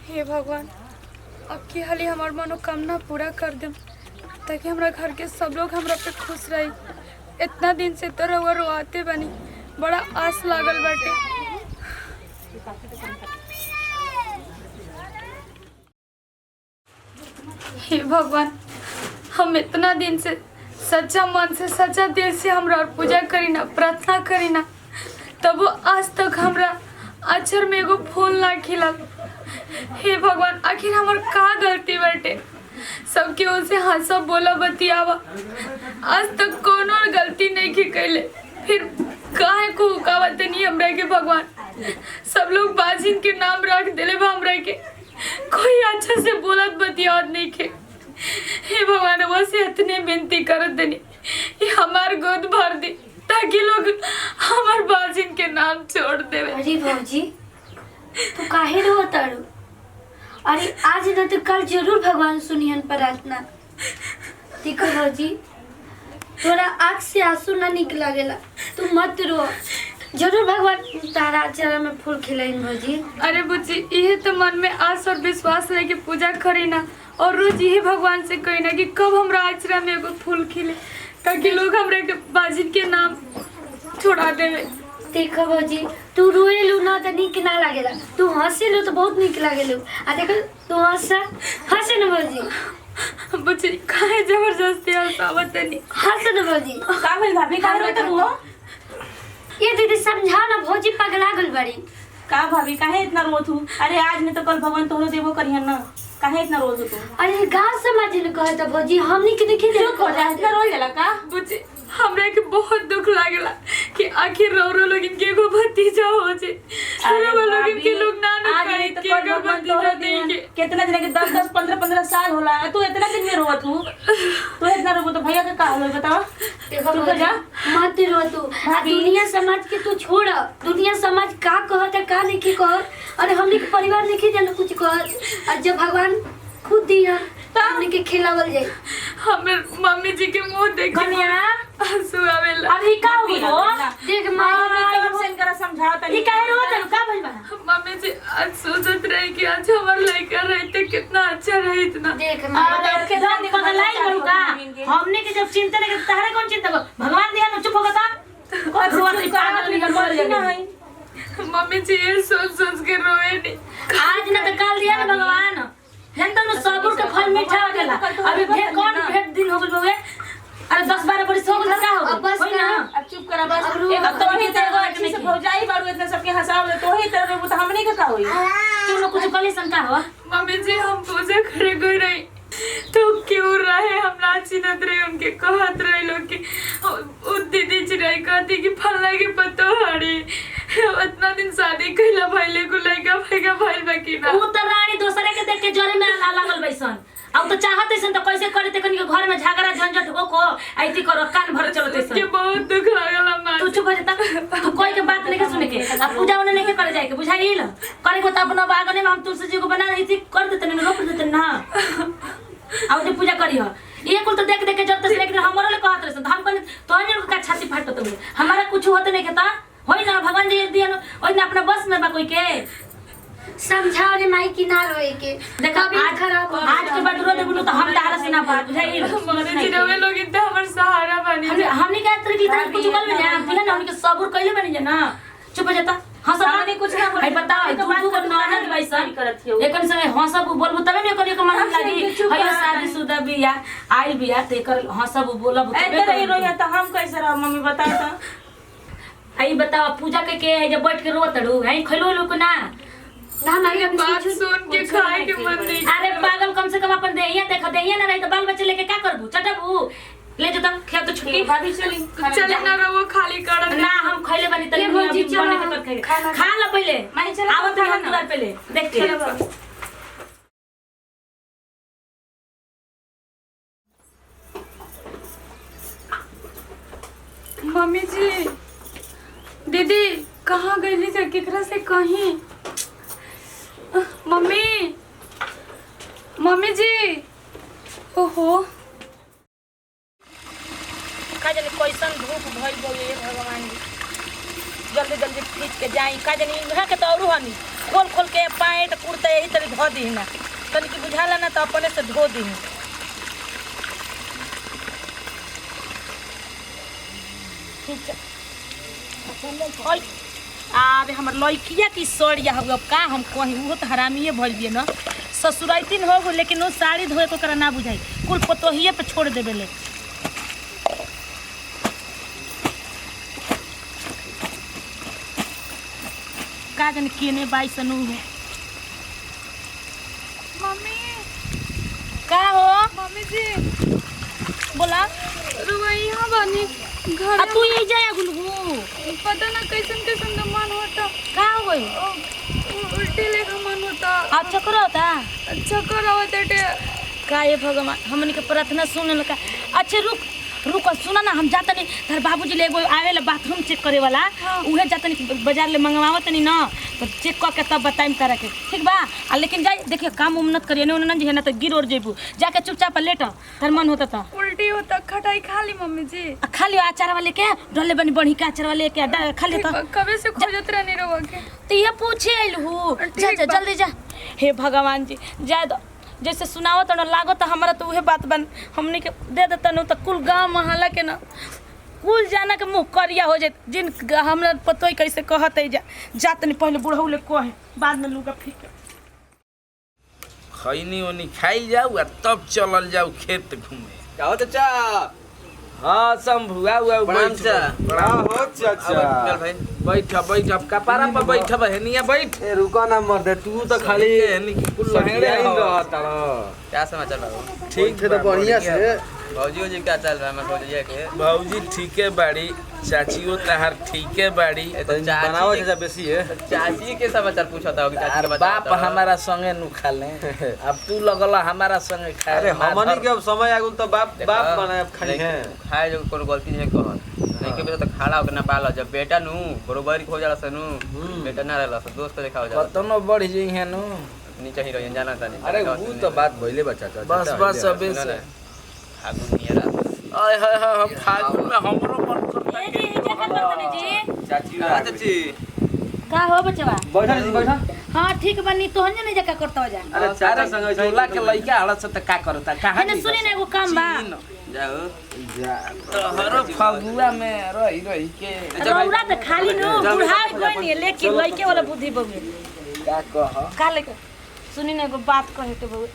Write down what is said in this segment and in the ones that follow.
हे भगवान, अब की हाली हमार मनोकामना पूरा कर देम ताकि हमरा घर के सब लोग हमरा पे खुश रही। इतना दिन से तो रउआ रोआते बनी, बड़ा आस लागल बाटे। हे भगवान, हम इतना दिन से सच्चा मन से सच्चा दिल से हमरा पूजा करी ना, प्रार्थना करी ना, तब आज तक हमरा अक्षर में एगो फूल ना खिलल। हे भगवान, आखिर हमार का गलती बाटे? सबके उनसे हंसा बोला बतियावा, आज तक कोनो गलती नहीं की कैले, फिर काहे को हुकावत नहीं हमरा के भगवान? सब लोग बाजिन के नाम रख देले बा हमरा के, कोई अच्छा से बोलत बतियावत नहीं के। हे भगवान, बस इतने विनती करत देनी ये हमार गोद भर दी ताकि लोग हमार बाजिन के नाम छोड़ देवे। अरे भौजी, तू काहे रोताड़ू? अरे आज न तो कल जरूर भगवान सुनियन प्रार्थना। देखो भौजी, तोरा आँख से आंसू ना निकला गेला, तू मत रो, जरूर भगवान तारा चरण में फूल खिलाइन भौजी। अरे बुच्ची, ये तो मन में आस और विश्वास लेके पूजा करी ना, और रोज यही भगवान से कही ना कि कब हमरा आचरा में एगो फूल खिले ताकि लोग हमरा के बाजिन के नाम छोड़ा देवे। देखो भौजी, तू रोए लू ना तो निक ना लागेला, तू हंसे लू तो बहुत निक लागेलू। आ देखो तू हंसे न भौजी। बुच्ची, काहे जबरदस्ती हंसावत नहीं? हंस न भौजी। का भइल भाभी, का रोत हो? ये दीदी समझा ना, भौजी पगला गल बड़ी। का भाभी, काहे इतना रोत हूँ? अरे आज नहीं तो कल भगवान तोहरो देबो करिहन ना, काहे इतना रोत हो तू? अरे गाँव समाज ने कहे तो भौजी, हमनी के देखी चुप हो जा, इतना रोल जाला का? बुच्ची, हमरा के बहुत दुख लागला कि आखिर रो लोग इनके एगो भतीजा हो जे। रो लोग इनके लोग नानू करे के एगो भतीजा देंगे। कितना दिन के 10 15 साल होला, तू इतना दिन में रोत हूँ? तू इतना रो तो भैया का का होल बताओ? देखो चुप हो जा, मत रो तू। आ दुनिया समाज के तू छोड़, दुनिया समाज का कहत है का नहीं कहत, और हमनी के परिवार नहीं जाने कुछ कहत। और जब भगवान खुद दिया हमनी के खिलावल जाए। हमर मम्मी जी के मुंह देख कन्या आंसू आवेला। अभी का हुई हो? देख मां से इनकरा समझाओ तनी, काहे रोत है? का भइल बा? मम्मी जी आज सोचत रहे कि आज हमार लड़का रहते कितना अच्छा रहित ना। देख के जान पगलाई बड़ू का? हमने के जब चिंता नहीं करता, तारे कौन चिंता कर? भगवान दिया ना, चुप हो बता। कोई भगवान की पागल निकल मर जाए। मम्मी जी ये सोच के रोए नहीं। आज ना तो कल दिया ना भगवान, हेंतन सबूर के फल मीठा हो गेला। अभी भेट कौन भेट दिन हो गेल बउए? अरे 10-12 बरस हो गेल का हो? होई ना, अब चुप करा बस। अब तो ही तेरे अच्छे से भौजाई बाड़ू इतना सबके हंसाव ले, तो ही तेरे वो तो हमने के का होई? क्यों ना कुछ कली शंका हो? मम्मी जी हम पूजा करे गई रही तो क्यों रहे हम ना चिन्हत रहे, उनके कहत रहे लोग कि उ दीदी चिराई कहती कि फल्ला के पतो हड़ी इतना दिन शादी कइला भइले को लइका भइगा भइल बाकी ना। उ त रानी दोसरे के देख के जरे में ना लागल बैसन। अब तो चाहत ऐसन तो कैसे करे ते कनी के घर में झगड़ा झंझट हो को आईती करो कान भर चलत ऐसन। के बहुत दुख लागल मां। तू चुप हो जा, तू कोई के बात नहीं के सुने के। अब पूजा उन्हें नहीं के करे जाए के, बुझाइल? करे को त अपना बागने में हम तुलसी जी को बना रही थी, कर देते न, रोप देते ना। अब जे पूजा करी हो ये कुल तो देख देख के जब तक लेकिन हमरो ले कहत रहसन, हम कहनी तोहने का छाती फाटत हो, हमारा कुछ होत नहीं केता होई ना। भगवान जी दिया ओई ना अपना बस में बा कोई के समझाओ रे माई की ना रोए के। देखा आज खराब हो, आज के बाद रो दे बोलो तो हम तारा से ना बात बुझाइल। मम्मी जी रे लोग इतना हमर सहारा बनी। हमनी के तरह की कुछ कर में ना दिया ना, हमनी के सबूर कइले बनी जे ना। चुप हो जाता, हंसा नहीं कुछ ना बोल। बता तू को ननद वैसन करत हियो, एकन संगे हंसब बोलबो तबे ने एकन एक मन लागी हयो शादीशुदा बिया आइल बिया ते कर हंसब बोलब तबे कर रोया। त हम कैसे रह मम्मी बता त? आई बताओ पूजा के है जब बैठ के रोत रू है खलो लोग ना ना हमारी बात सुन के खाए के मन नहीं। अरे पागल, कम से कम अपन देहिया देख, देहिया ना रही तो बाल बच्चे लेके क्या करबू? चटबू ले जो तब खेत तो छुटकी भाभी चली चले ना रहो खाली कर ना हम खइले बनी तनी ये भौजी अभी चलो, बने के कर खाना- खा लो पहले माई चलो, आवत खाना हम ना। द्वार पे ले देख के चलो बाबू। मम्मी जी दीदी कहाँ गई थे केकरा से कहीं मम्मी मम्मी जी ओहो का जाने कैसन धूप भइल बा ये भगवान जी जल्दी जल्दी खींच के जाई का जाने इहाँ के तो औरू हनी खोल खोल के पैंट कुर्ता यही तरी धो दी ना तनी की बुझाला ना तो अपने से धो दी आबे हमर लड़किया की सड़िया हो अब का हम कहीं वो तो हरामिए भइल बिए न ससुराइतिन हो गो लेकिन वो साड़ी धोए को करा ना बुझाई कुल पतोहिए पे छोड़ देबे ले का जाने केने बाई सनु है मम्मी का हो मम्मी जी बोला रुआ यहाँ बनी घर आ तू यही जाया गुलगू पता ना कैसन कैसन तो मन होता का हो गई उल्टी लेखा मन होता आ चक्कर होता चक्कर आवत का ये भगवान हमनी के प्रार्थना सुन लगा अच्छा रुक रुक सुना ना हम जाता नहीं तार बाबूजी ले एगो आवेला बाथरूम चेक करे वाला हाँ। उहे जाता नहीं बाजार ले मंगवावत नहीं ना तो चेक करके तब बताइम करा के ठीक बा आ लेकिन जाई देखिए काम उम मत करिए ना जी ना तो गिर और जेबू जाके चुपचाप लेट तार मन होता था उल्टी होता खटाई खा ली मम्मी जी आ खा लियो अचार वाले के डले बनी बढ़ी के अचार वाले के खा ले तो कबे से खोजत रहने रहो के तो ये पूछे आइलू जा ठीक जा बा। जल्दी जा हे भगवान जी जा दो जैसे सुनाओ तो ना लागो तो हमारा तो उहे बात बन हमनी के दे देता न तो कुल गांव मोहल्ला के ना कुल जाना के मुंह करिया हो जाए जिन हमरा पतो ही कैसे कहत है जात नहीं पहले बुढ़ऊ ले कहे बाद में लूगा फिर खैनी ओनी खाइल जाऊ आ तब चलल जाऊ खेत घूमे क्या हो चाचा हाँ शंभू आऊ आऊ प्रणाम बैठ चा। प्रणाम हो चाचा। चल भाई बैठ बैठ अब कपारा पर बैठ बहनिया बैठ ए रुको ना मर्दे तू तो खाली हनी की कुल सहेड़े लहेड़े ही हो रहता रह। क्या समाचार बाबू ठीक थे तो बढ़िया से भौजी जी क्या चल रहा है मैं भौजी के भौजी ठीके बाड़ी चाचियो तहार ठीके बाड़ी बनाओ चाचा बेसी है चाची के समाचार पूछा था कि चाची यार के बता बाप हमारा संगे नु खा ले अब तू लगला हमारा संगे खाए अरे हमनी के अब समय आ गेल तो बाप देखा, बाप बनाए खाली है खाए जो कोनो गलती नहीं कहत नहीं के बेटा तो खड़ा होके ना पालो जब बेटा नु बरोबर हो जाला सनु बेटा ना रहला सब दोस्त देखा हो जाला कतनो बढ़ जई है नु नीचे ही रहिए जाना था अरे वो तो बात भइले बच्चा चाचा बस बस अबे से फागुन नियर आय हाय हाय हम फागुन में हमरो मन करता ए जी क्या कर करते जी चाची चाची का हो बचवा बैठा जी बैठा हां ठीक बनी तो हन नहीं जका करता हो जा अरे चाचा संग चोला के लइका हड़त से त का करता कहां मैंने सुनी ना एगो काम बा जाओ तोहरो फगुआ में रही रही के रौरा तो खाली नु बुढ़ाई कोई नहीं लेकिन लइके वाला बुद्धि बगे का कह का लेके सुनी ना एगो बात कहे के बगे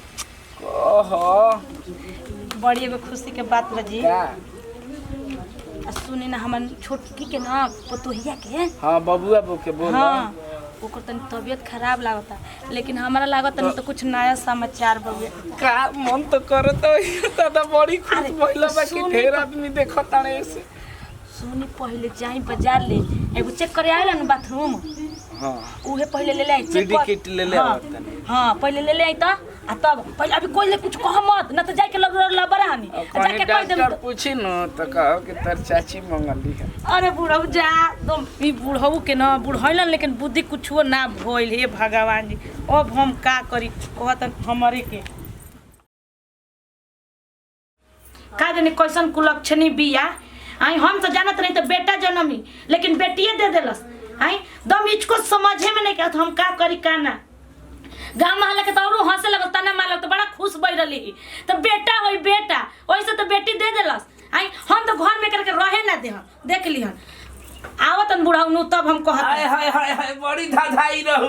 कह बड़ी एगो खुशी के बात बजी का आ सुनी ना हमन छोटकी के ना पतोहिया के हां बबुआ बो के बोल हाँ ओकर तनी तबीयत खराब लागता लेकिन हमरा लागत नहीं तो कुछ नया समाचार बगे का मन तो करत दादा बड़ी खुश अरे, भइला बा कि सुनी ढेर तो- आदमी देखत ताने से सुनी पहले जाई बाजार ले एगो चेक करे आइला ना बाथरूम हां उहे पहले ले ले आई चेक पीडी किट ले ले हाँ, आवत तनी हाँ पहले ले ले आई त आ तब पहले अभी कोई ले कुछ कह मत ना तो जाके लबरा हनी कहीं जाके कह दे डॉक्टर पूछी न तो कहो कि तर चाची मंगली है अरे बुढ़ऊ जा तुम ई बुढ़ऊ के ना बुढ़ैलन लेकिन बुद्धि कुछो ना भइल हे भगवान जी अब हम का करी कहत हमरे के का जाने कैसन कुलक्षणी बिया आई हम तो जानत नहीं तो बेटा जन्मी लेकिन बेटिए दे देलस आई दम इसको समझे में नहीं कहत हम का करी का ना गाँव महल के तो हंसे लगल तना मारल तो बड़ा खुश बैठ रही तो बेटा होई बेटा वैसे तो बेटी दे देलस आई हम तो घर में करके रहे ना दे देख लिहन आवत बुढ़ाऊ नु तब हम हाय कहत हाय हाय हाय बड़ी धाधाई रहू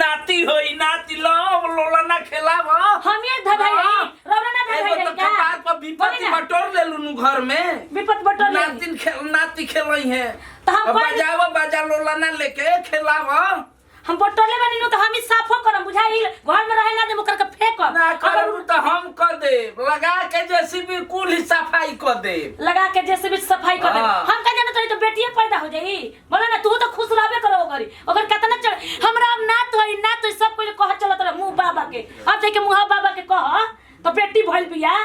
नाती होई नाती लो लोला ना खेलाब हम ये धधाई हाँ। रौरा ना धधाई एगो रही तो का कपार पर विपत्ति बटोर लेलू नु घर में विपत बटोर ले नातिन खेल नाती खेलई है तो हम अब कह दी- बजावा बाजा लोला ना लेके खेलाब हम बटोले बनी नु तो हम ही साफो करम बुझाई घर में रहे ना दे ओकर के फेंकब ना करू तो हम कर दे लगा के जेसीबी कुल ही सफाई कर दे लगा के जैसे भी सफाई कर दे हाँ। हम का जाने तो बेटिए पैदा हो जाई बोले ना तू तो खुश रहबे करो ओकरी ओकर कितना चल हमरा अब नात होई नात होई सब कुछ कह चलत रह मुंह बाबा के अब देखे मुंह बाबा के कह तो बेटी भइल बिया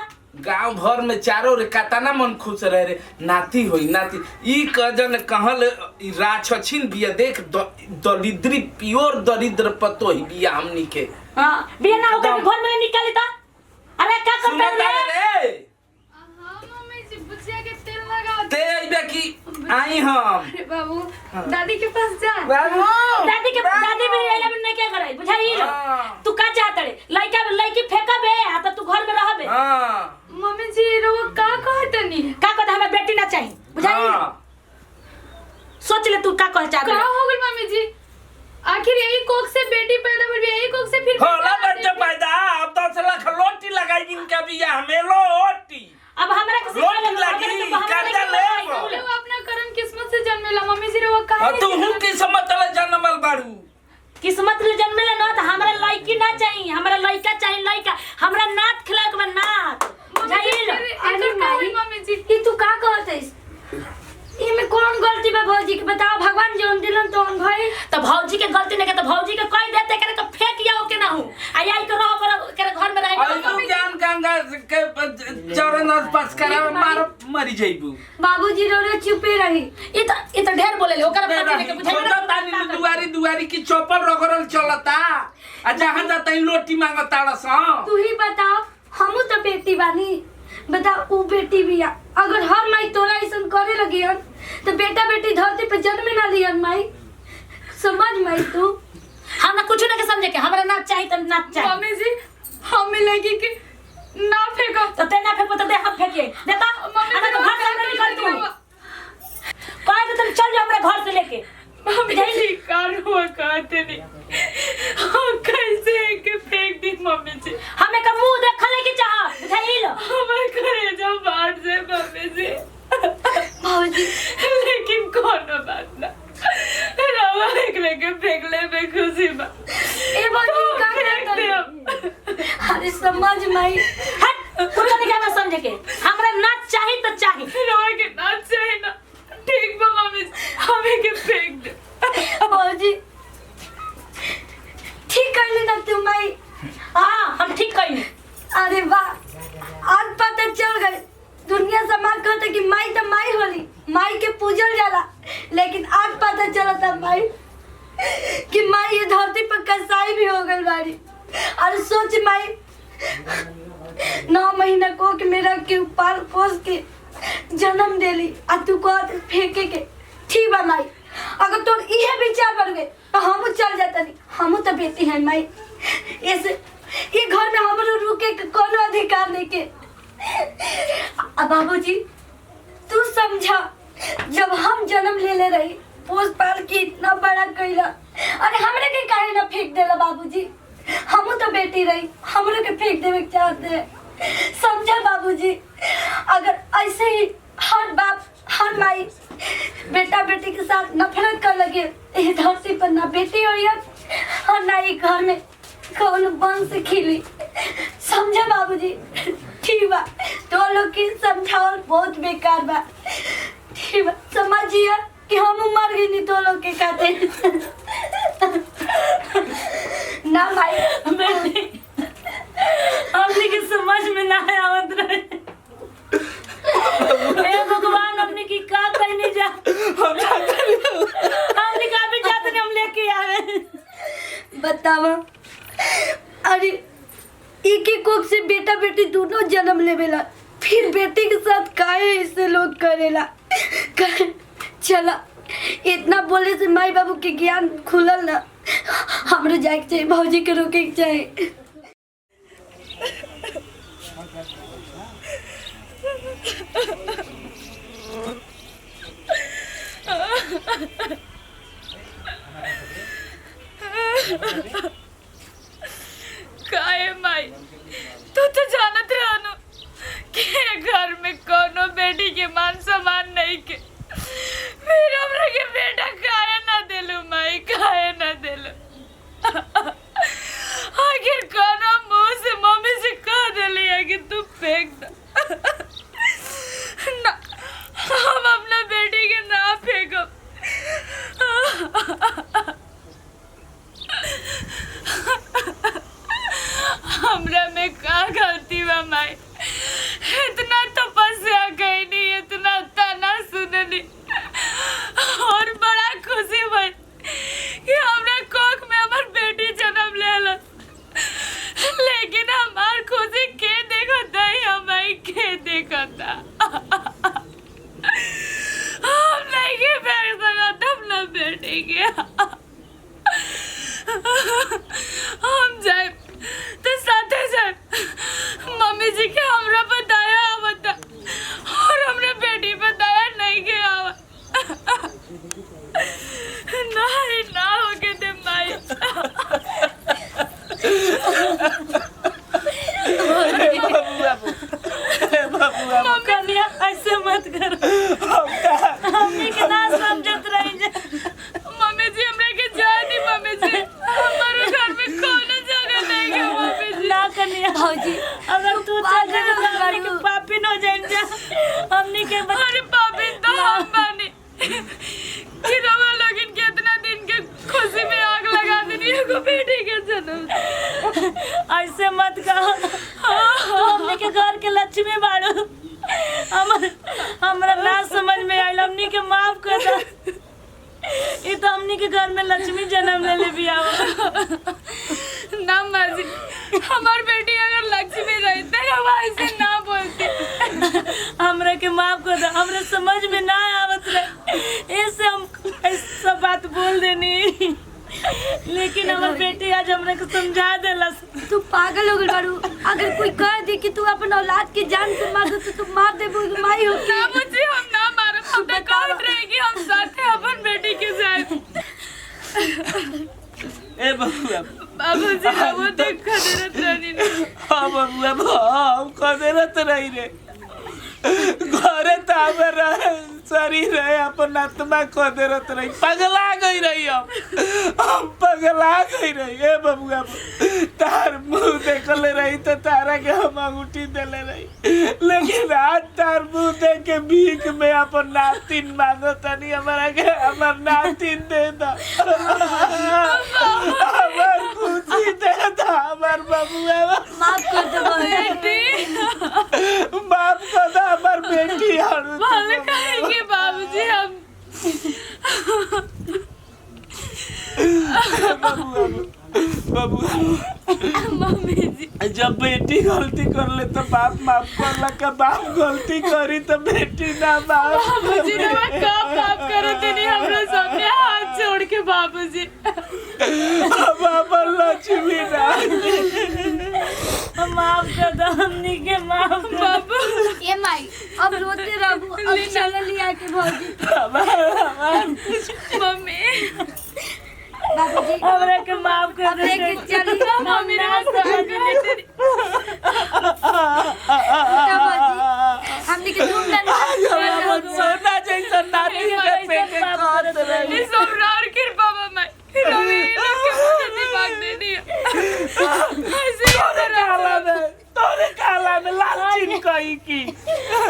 गांव भर में चारों रे कतना मन खुश रहे रे नाती होई नाती ई कजन कहल ई राक्षसिन बिया देख दरिद्री प्योर दरिद्र पतो ही बिया हमनी के हां बिया ना ओकर घर में निकाली ता अरे का सुनता करता रे रे हाँ मम्मी जी बुझिया के तेल लगाओ ते अइबे की आई हम अरे बाबू दादी के पास जा बाबू दादी भी एला में नहीं क्या कराई बुझाई हाँ। तू का चाहत रे लड़की फेंकबे आ त तू घर में रहबे हां मम्मी जी रो का कहतनी का कहत हमें बेटी ना चाहिए बुझाई हां सोच ले तू का कह चाहत का रे हो गई मम्मी जी आखिर यही कोख से बेटी पैदा हुई यही कोख से फिर होला बच्चा पैदा अब 10 लाख लोटी लगाई जिनका बिया हमें लोटी अब हमरा के लोटी लगी कर्जा ले वो अपना कर्म किस्मत से जन्मेला मम्मी जी रो का और तू हूं की समतल जन्मल बाड़ू किस्मत रे जन्मेला न त हमरा लड़की ना चाहिए हमरा लड़का चाहिए लड़का हमरा नात खिलाए के नात बुझाई अरे माई मम्मी जी ई तू का कहत है इमे कौन गलती बा भौजी के बताओ भगवान जोन दिलन तोन भाई तो भौजी के गलती नहीं के तो भौजी के कह देते करे के फेंक जाओ के ना हूं आई आई के रहो करे घर में रहे और तू ज्ञान गंगा के चरण पास करा मार मरी जाइबू बाबूजी रो चुपे रही ई तो ढेर बोले ले ओकर पता नहीं के बुझाई तानी दुआरी दुआरी की चौपर रगड़ल चलता आ जहां जाता ही लोटी मांगता सा तू ही बताओ हमू तो बेटी बानी बताओ ऊ बेटी बिया अगर हर माई तोरा ऐसन करे लगियन तो बेटा बेटी धरती पे जन्म ना लियन माई समझ माई तू हमरा कुछ ना के समझे के हमरा नाच चाहिए त नाच चाहिए मम्मी जी हमें लगी कि ना फेंको तो ते ना फेंको तो दे हम फेंके देता अरे तो घर से निकल तू कह दे तुम चल जा हमरा घर से लेके मम्मी जी कार हुआ कहते नहीं हम कैसे के फेंक दी मम्मी जी हमें का मुंह देखले की चाह बुझाई लो हमारे करे जो बाहर से मम्मी जी भौजी लेकिन कोनो बात ना रवा एक लेके फेंकले में खुशी बा ए भौजी का फेंक दे करत अरे समझ माई हट कुछ नहीं के समझे के हमरा नाच चाहिए तो चाहिए रवा के नाच चाहिए ना ठीक बा मम्मी जी हमें के फेंक दे भौजी ठीक कर लेना तू माई हां हम ठीक कइनी अरे वाह आज पता चल गई दुनिया समाज कहते कि माई तो माई होली माई के पूजल जाला लेकिन आज पता चला था माई कि माई ये धरती पर कसाई भी हो गई बारी और सोच माई 9 महीना को कि मेरा के पाल पोस के जन्म देली आ तू कह फेंके के ठीक बा माई अगर तोर इहे विचार बढ़ गए तो हम चल जाता नहीं हम तो बेटी हैं माई ऐसे ये घर में हमरो रुके के कोनो अधिकार नहीं के अब बाबूजी तू समझा जब हम जन्म ले रही पोस पाल के इतना बड़ा कइला अरे हमरे के काहे ना फेंक देला बाबूजी हमू तो बेटी रही हमरे के फेंक देवे के चाहते समझा बाबूजी अगर ऐसे ही हर बाप हर माई बेटा बेटी के साथ नफरत कर लगे ये धरती पर ना बेटी हो और ना ये घर में कौन वंश खिली समझा बाबूजी ठीक बा तो लोग की समझावल बहुत बेकार बा ठीक बा समझिए कि हम मर गई नहीं तो लोग के कहते ना भाई बेटी हमने के समझ में ना आवत रहे हे भगवान हमने की का कहने जा हमने का भी जाते हम लेके आवे बतावा अरे एक एक कोख से बेटा बेटी दोनों जन्म लेवेला फिर बेटी के साथ काहे ऐसे लोग करेला चला इतना बोले से माई बाबू के ज्ञान खुलल ना हमरो जाए के चाहिए भौजी के रोके के चाहिए काहे माई तू तो जानत रहनु कि घर में कोनो बेटी के मान सम्मान नहीं के फिर हमरा के बेटा काहे ना देलू माई काहे ना देलू नहीं गया। हम जाए तो साथे जाए। मम्मी जी के हमरा बताया बता और हमने बेटी बताया नहीं गया। नहीं ना हो के दे माई। कन्या ऐसे मत करो, मम्मी के ना समझत रही जा। मम्मी जी हमरे के जाए दी। मम्मी जी हमारे घर में कोनो जगह नहीं है। मम्मी जी ना कन्या भौजी अगर तू चल जाए तो हमनी के पापी न हो जाए जा। हमनी के अरे पापी तो हम बानी कि रवा लोगिन के इतना दिन के खुशी में आग लगा देनी एगो बेटी के जन्म। ऐसे मत कहो, तू हमनी के घर के लक्ष्मी बाड़ू। हमरा ना समझ में आइल, हमनी के माफ कर दे। ये तो हमनी के घर में लक्ष्मी जन्म ले ले बिया। ना माजी हमार बेटी अगर लक्ष्मी रहते हम ऐसे ना बोलते। हमरा के माफ कर दे, हमरा समझ में ना आवत रहे ऐसे हम ऐसा बात बोल देनी। लेकिन हमार बेटी आज हमरा को समझा देलस। तू पागल हो गई बारू। अगर कोई कह दे कि तू अपन औलाद की जान से मार दे तो तू मार दे माई हो। ना मुझे हम ना मारब। हम तो कहत रहे कि हम साथे अपन बेटी के साथ। ए बबुआ बाबूजी वो देख खदेरत रहनी ना। हाँ बबुआ हम खदेरत रही रे। घरे तो हमारा शरीर है अपन आत्मा खदेरत रही। पगला गई रही हम पगला गई रही। ए बबुआ तार मुंह देखले रही तो तारा के हम अंगूठी देले रही। लेकिन आज तार मुंह देख के भीख में अपन नातिन मांगो तनी हमारा के हमार नातिन दे दो। हमार खुशी दे दो हमार बबुआ। माफ कर दे बेटी माफ कर दो हमार बेटी। भले कहेंगे बाबूजी हम। बबुआ मम्मी जी जब बेटी गलती कर ले तो बाप माफ कर ला का बाप गलती करी तो बेटी ना माफ। बाबूजी ने का पाप करे तेरी हमरा सामने हाथ जोड़ के। बाबूजी बाबा लक्ष्मी ना माफ कर दो, हमनी के माफ कर। बाबू ये माई अब रोते रहू। अब चल लिया के भौजी। मम्मी बाबूजी हमरा के माफ कर अब दे। लेके चलिए। मम्मी ने समझ में तेरी हमने के धूमधाम सोना जैसा नाती के पेटे काट रही। इस सबरार के बाबा मैं रवि लोग के मुझे दिमाग दे दिया। ऐसे तोरे काला में लालचीन कही की।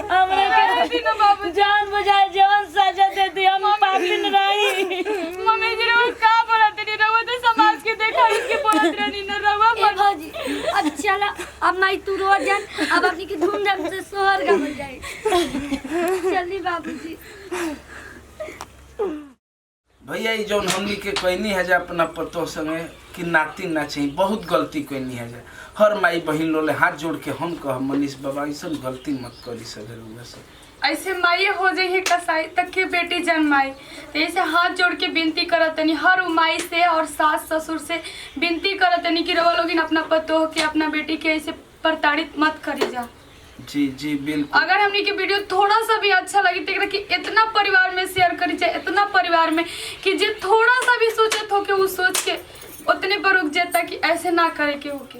हमरा के ना बाबू जान बजाए जवन सजा दे दी। हम पापी न रही। मम्मी जी रवा का बोला तेरी रवा तो समाज के देखा इसके बोलत रहनी ना रवा ए भौजी अब चला। अब माई तू रो जान। अब अपनी के धूमधाम से सोहर गा बन जाए। चली बाबूजी। भैया ये जौन हमनी के कहनी है अपना पतो संगे कि नाती ना चाहिए बहुत गलती कहनी है। हर माई बहन लोले हाथ जोड़ के हम कह मनीष बाबा ऐसा गलती मत करी सगर से। ऐसे माई हो जाइए कसाई तक के बेटी जन्माई तो ऐसे हाथ जोड़ के विनती करतनी हर माई से और सास ससुर से विनती करतनी कि रवा लोगिन अपना पतो के अपना बेटी के ऐसे प्रताड़ित मत करी जा। जी जी बिल्कुल। अगर हमने की वीडियो थोड़ा सा भी अच्छा लगी तो कि इतना परिवार में शेयर करी जाए। इतना परिवार में कि जो थोड़ा सा भी सोचत हो के वो सोच के उतने पर रुक जाता कि ऐसे ना करे के होके।